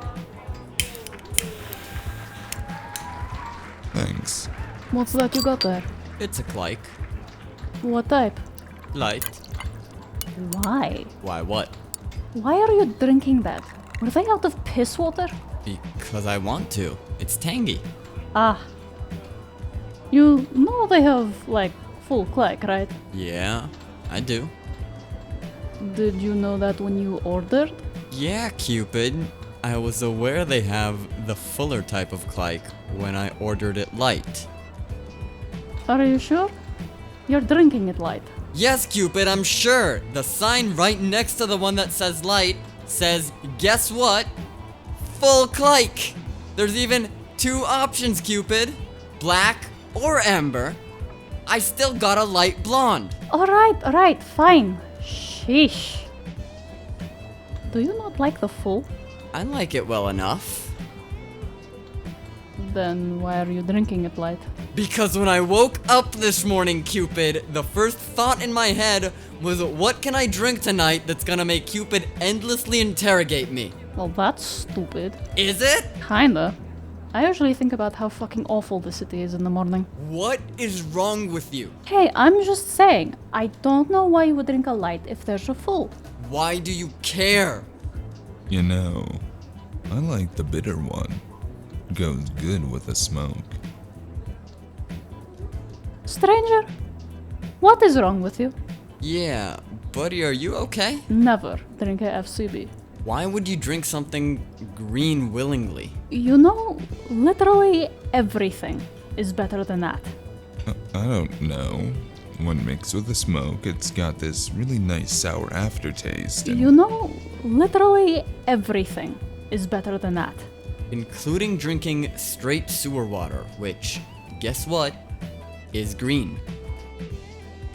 Thanks. What's that you got there? It's a clike. What type? Light. Why? Why what? Why are you drinking that? Were they out of piss water? Because I want to. It's tangy. Ah. You know they have, like, full click, right? Yeah, I do. Did you know that when you ordered? Yeah, Cupid. I was aware they have the fuller type of clike when I ordered it light. Are you sure? You're drinking it light. Yes, Cupid, I'm sure. The sign right next to the one that says light says, guess what? Full clike. There's even 2 options, Cupid. Black or amber. I still got a light blonde. Alright, fine. Sheesh. Do you not like the full? I like it well enough. Then why are you drinking it light? Because when I woke up this morning, Cupid, the first thought in my head was, what can I drink tonight that's gonna make Cupid endlessly interrogate me? Well, that's stupid. Is it? Kinda. I usually think about how fucking awful the city is in the morning. What is wrong with you? Hey, I'm just saying, I don't know why you would drink a light if there's a full. Why do you care? You know, I like the bitter one. Goes good with a smoke. Stranger, what is wrong with you? Yeah, buddy, are you okay? Never drink a FCB. Why would you drink something green willingly? You know, literally everything is better than that. I don't know. When mixed with the smoke, it's got this really nice sour aftertaste. And You know, literally everything is better than that. including drinking straight sewer water, which, guess what, is green.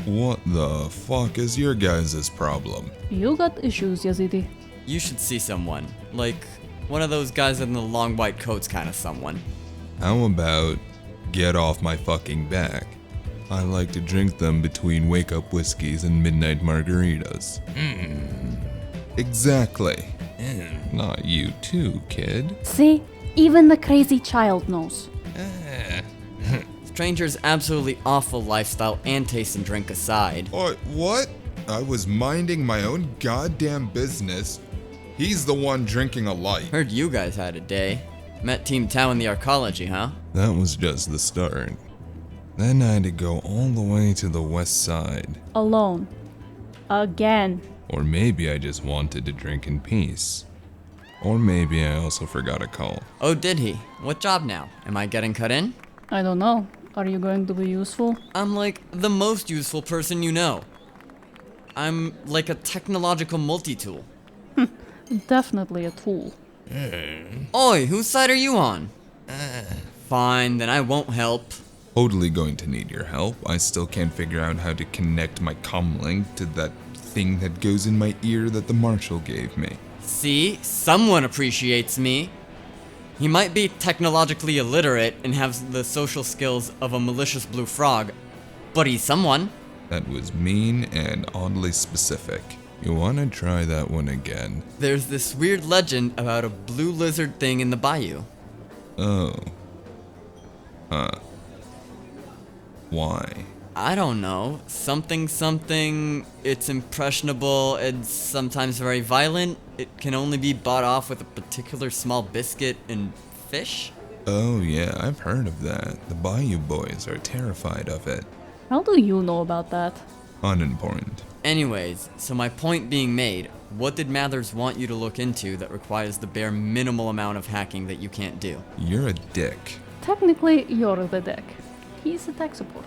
What the fuck is your guys' problem? You got issues, Yazidi. You should see someone, like one of those guys in the long white coats kind of someone. How about get off my fucking back? I like to drink them between wake-up whiskeys and midnight margaritas. Exactly. Not you too, kid. See? Even the crazy child knows. Stranger's absolutely awful lifestyle and taste in drink aside. What? I was minding my own goddamn business. He's the one drinking a light. Heard you guys had a day. Met Team Tau in the arcology, huh? That was just the start. Then I had to go all the way to the west side. Alone. Again. Or maybe I just wanted to drink in peace. Or maybe I also forgot a call. Oh, did he? What job now? Am I getting cut in? I don't know. Are you going to be useful? I'm like the most useful person you know. I'm like a technological multi-tool. Definitely a tool. Oi, whose side are you on? Fine, then I won't help. Totally going to need your help. I still can't figure out how to connect my comlink to that thing that goes in my ear that the marshal gave me. See, someone appreciates me. He might be technologically illiterate and have the social skills of a malicious blue frog, but he's someone. That was mean and oddly specific. You wanna try that one again? There's this weird legend about a blue lizard thing in the bayou. Oh. Huh. Why? I don't know. Something. It's impressionable. It's sometimes very violent. It can only be bought off with a particular small biscuit and fish. Oh yeah, I've heard of that. The Bayou Boys are terrified of it. How do you know about that? Unimportant. Anyways, so my point being made, what did Mathers want you to look into that requires the bare minimal amount of hacking that you can't do? You're a dick. Technically, you're the dick. He's a tech support.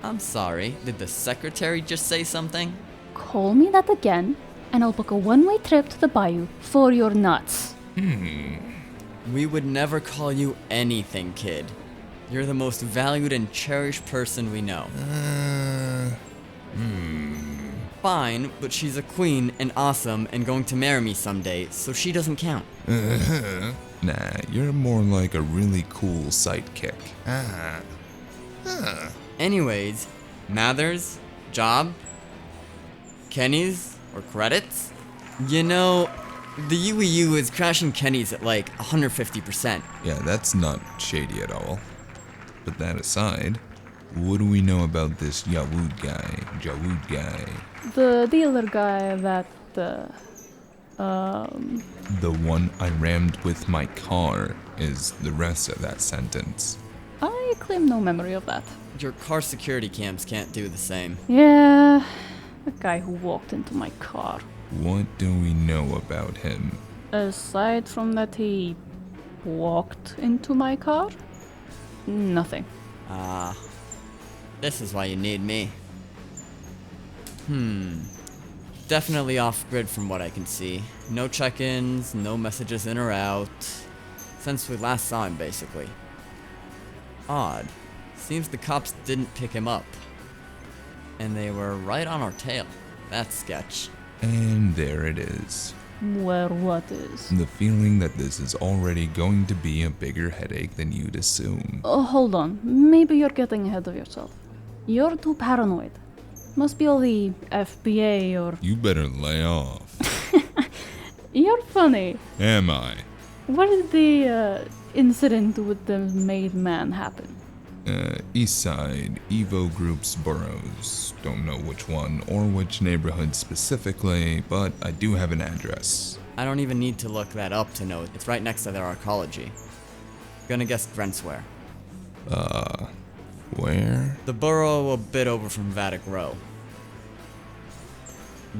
I'm sorry, did the secretary just say something? Call me that again, and I'll book a one-way trip to the bayou for your nuts. We would never call you anything, kid. You're the most valued and cherished person we know. Fine, but she's a queen and awesome and going to marry me someday, so she doesn't count. Nah, you're more like a really cool sidekick. Anyways, Mathers, job, Kenny's, or credits? You know, the UEU is crashing Kenny's at like 150%. Yeah, that's not shady at all. But that aside, what do we know about this Jawud guy? The dealer guy that, The one I rammed with my car is the rest of that sentence. I claim no memory of that. Your car security cams can't do the same. Yeah, the guy who walked into my car. What do we know about him? Aside from that he walked into my car, nothing. Ah, this is why you need me. Definitely off-grid from what I can see. No check-ins, no messages in or out. Since we last saw him, basically. Odd. Seems the cops didn't pick him up. And they were right on our tail. That's sketch. And there it is. Where what is? The feeling that this is already going to be a bigger headache than you'd assume. Oh, hold on. Maybe you're getting ahead of yourself. You're too paranoid. Must be all the FBA or... You better lay off. You're funny. Am I? Where did the incident with the made man happen? East Side, Evo Group's boroughs. Don't know which one or which neighborhood specifically, but I do have an address. I don't even need to look that up to know it's right next to their arcology. Gonna guess Grensware. Where? The borough a bit over from Vatic Row.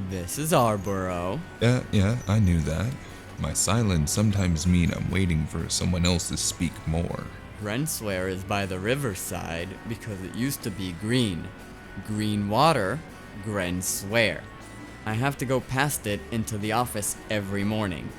This is our borough. Yeah, I knew that. My silence sometimes mean I'm waiting for someone else to speak more. Grensware is by the riverside because it used to be green. Green water, Grensware. I have to go past it into the office every morning.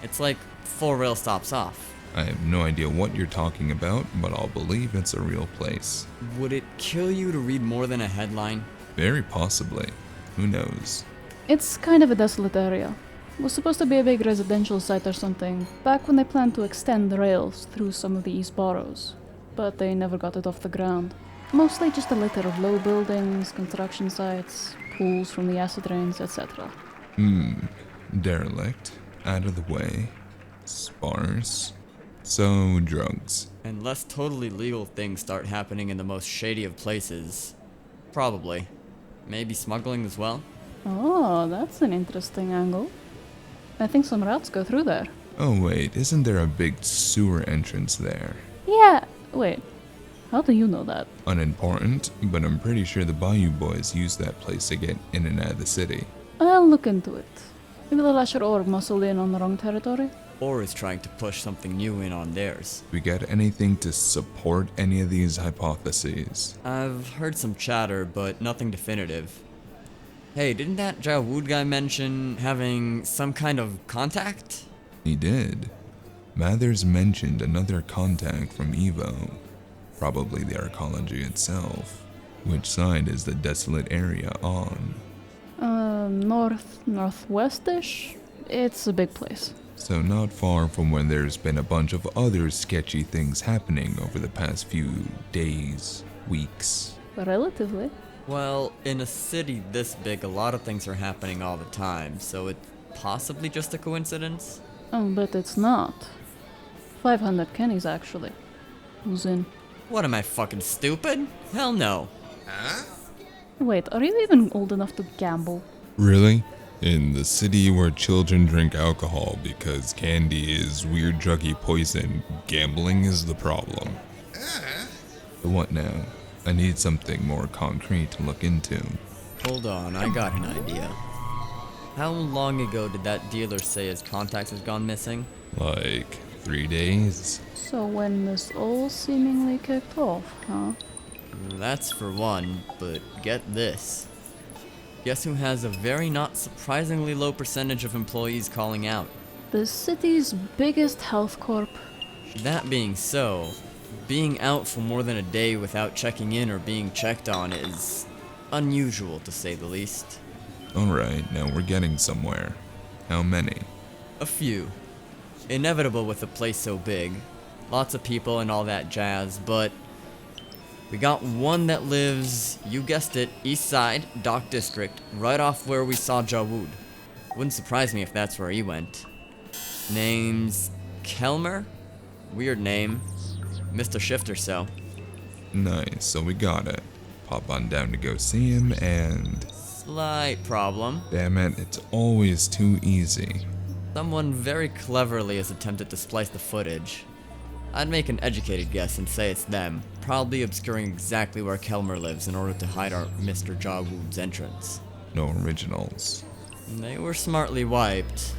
It's like 4 rail stops off. I have no idea what you're talking about, but I'll believe it's a real place. Would it kill you to read more than a headline? Very possibly. Who knows? It's kind of a desolate area. It was supposed to be a big residential site or something, back when they planned to extend the rails through some of the east boroughs. But they never got it off the ground. Mostly just a litter of low buildings, construction sites, pools from the acid rains, etc. Derelict. Out of the way. Sparse. So, drugs. Unless totally legal things start happening in the most shady of places. Probably. Maybe smuggling as well? Oh, that's an interesting angle. I think some routes go through there. Oh wait, isn't there a big sewer entrance there? Yeah, wait. How do you know that? Unimportant, but I'm pretty sure the Bayou Boys use that place to get in and out of the city. I'll look into it. Maybe the Lasher Org muscled in on the wrong territory? Or is trying to push something new in on theirs. We got anything to support any of these hypotheses? I've heard some chatter, but nothing definitive. Hey, didn't that Jawood guy mention having some kind of contact? He did. Mathers mentioned another contact from Evo. Probably the arcology itself. Which side is the desolate area on? Northwestish? It's a big place. So not far from where there's been a bunch of other sketchy things happening over the past few days, weeks. Relatively. Well, in a city this big, a lot of things are happening all the time, so it's possibly just a coincidence? Oh, but it's not. 500 Kennys, actually. Who's in? What am I, fucking stupid? Hell no. Wait, are you even old enough to gamble? Really? In the city where children drink alcohol because candy is weird druggy poison, gambling is the problem. What now? I need something more concrete to look into. Hold on, I got an idea. How long ago did that dealer say his contacts has gone missing? Like 3 days? So when this all seemingly kicked off, huh? That's for one, but get this. Guess who has a very not surprisingly low percentage of employees calling out? The city's biggest health corp. That being so, being out for more than a day without checking in or being checked on is unusual to say the least. Alright, now we're getting somewhere. How many? A few. Inevitable with a place so big. Lots of people and all that jazz, but we got one that lives, you guessed it, East Side, Dock District, right off where we saw Jawood. Wouldn't surprise me if that's where he went. Name's Kelmer? Weird name. Mr. Shift or so. Nice, so we got it. Pop on down to go see him and... Slight problem. Damn it, it's always too easy. Someone very cleverly has attempted to splice the footage. I'd make an educated guess and say it's them, probably obscuring exactly where Kelmer lives in order to hide our Mr. Jawood's entrance. No originals. They were smartly wiped.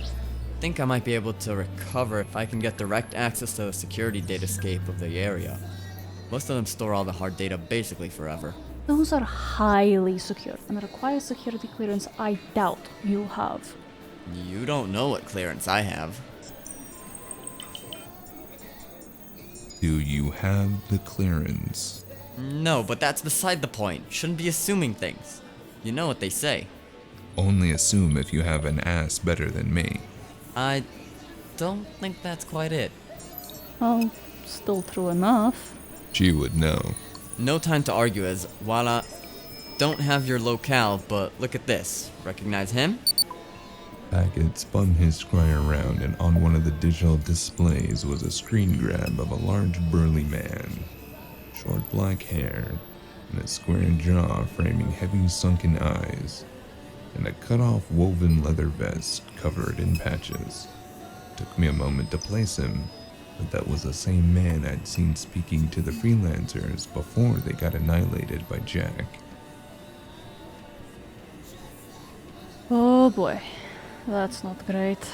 Think I might be able to recover if I can get direct access to the security datascape of the area. Most of them store all the hard data basically forever. Those are highly secure and require security clearance I doubt you have. You don't know what clearance I have. Do you have the clearance? No, but that's beside the point. Shouldn't be assuming things. You know what they say. Only assume if you have an ass better than me. I don't think that's quite it. Oh, still true enough. She would know. No time to argue as, while I don't have your locale, but look at this. Recognize him? Packet spun his scryer around, and on one of the digital displays was a screen grab of a large burly man. Short black hair, and a square jaw framing heavy sunken eyes, and a cut-off woven leather vest covered in patches. Took me a moment to place him, but that was the same man I'd seen speaking to the freelancers before they got annihilated by Jack. Oh boy, that's not great.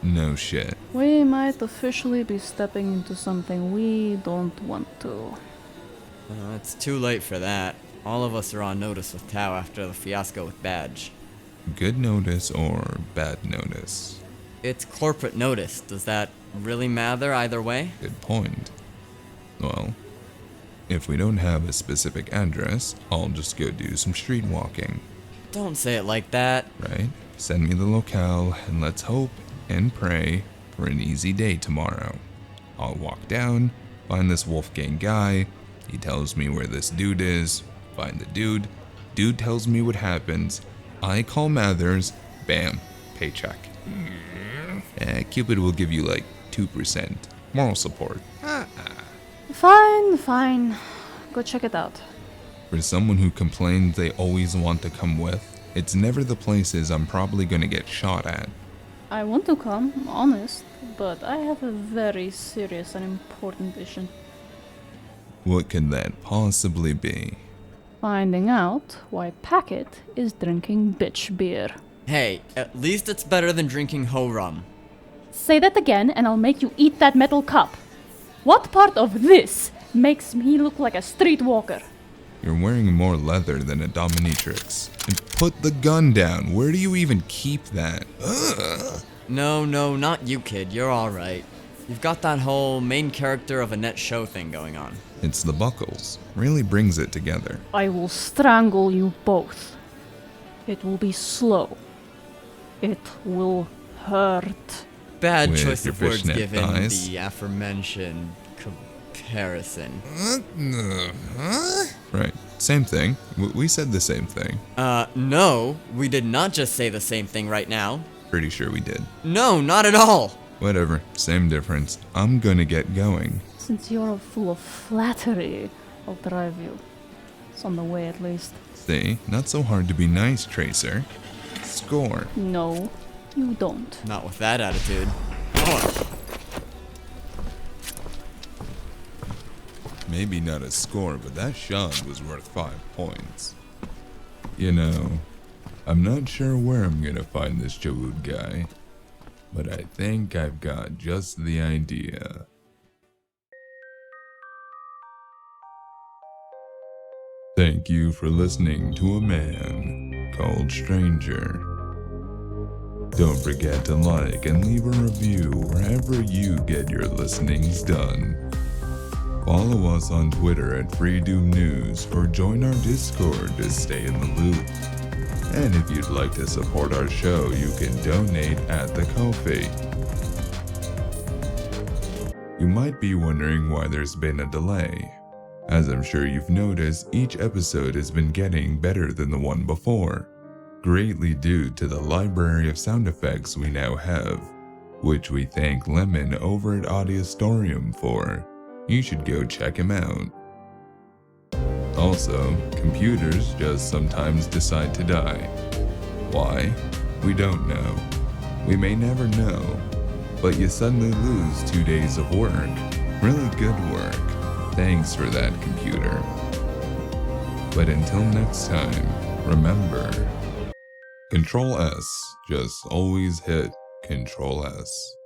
No shit. We might officially be stepping into something we don't want to. It's too late for that. All of us are on notice with Tao after the fiasco with Badge. Good notice or bad notice? It's corporate notice. Does that really matter either way? Good point. Well, if we don't have a specific address, I'll just go do some street walking, Don't say it like that. right? Send me the locale, and let's hope and pray for an easy day tomorrow. I'll walk down, find this Wolfgang guy, he tells me where this dude is, find the dude tells me what happens, I call Mathers, bam, paycheck. Cupid will give you like 2% moral support. Fine. Go check it out. For someone who complains they always want to come with, it's never the places I'm probably gonna get shot at. I want to come, honest, but I have a very serious and important mission. What could that possibly be? Finding out why Packet is drinking bitch beer. Hey, at least it's better than drinking ho rum. Say that again and I'll make you eat that metal cup. What part of this makes me look like a streetwalker? You're wearing more leather than a dominatrix. And put the gun down. Where do you even keep that? Ugh. No, not you, kid. You're alright. You've got that whole main character of a net show thing going on. It's the buckles. Really brings it together. I will strangle you both. It will be slow. It will hurt. Bad With choice your of words fishnet given thighs. the aforementioned comparison. Right. Same thing. We said the same thing. No, we did not just say the same thing right now. Pretty sure we did. No, not at all. Whatever. Same difference. I'm gonna get going. Since you're full of flattery, I'll drive you. It's on the way at least. See? Not so hard to be nice, Tracer. Score. No, you don't. Not with that attitude. Maybe not a score, but that shot was worth 5 points. You know, I'm not sure where I'm gonna find this Jawud guy, but I think I've got just the idea. Thank you for listening to A Man Called Stranger. Don't forget to like and leave a review wherever you get your listenings done. Follow us on Twitter at FreeDoomNews or join our Discord to stay in the loop. And if you'd like to support our show, you can donate at the Ko-fi. You might be wondering why there's been a delay. As I'm sure you've noticed, each episode has been getting better than the one before, greatly due to the library of sound effects we now have, which we thank Lemon over at Audiostorium for. You should go check him out. Also, computers just sometimes decide to die. Why? We don't know. We may never know, but you suddenly lose 2 days of work. Really good work. Thanks for that, computer. But until next time, remember, Control S, just always hit Control S.